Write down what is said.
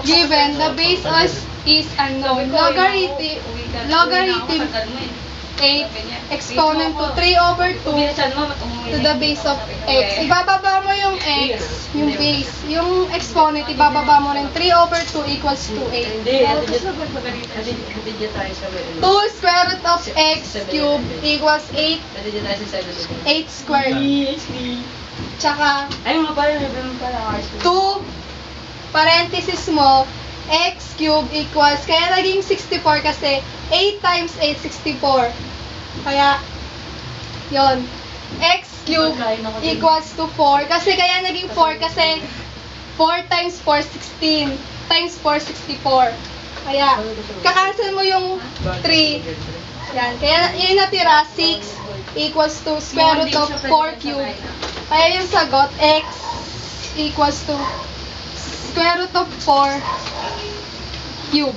Given, the base is unknown. Logarithm 8 exponent to 3 over 2 to the base of x. Ibababa mo yung x, yung base. Yung exponent, ibababa mo rin 3 over 2 equals to 8. Hindi. 2 square root of x cubed equals 8 squared. Tsaka, Ay, mga pala, meron pala. 2 parenthesis mo, x cubed equals, kaya naging 64 kasi 8 times 8, 64. Kaya, yon x cubed equals to 4. Kasi kaya naging 4 kasi 4 times 4, 16. Times 4, 64. Kaya, kakancel mo yung 3. Yan. Kaya yung natira, 6 equals to square root of 4 cubed. Kaya yung sagot, x equals to square root of 4 cube.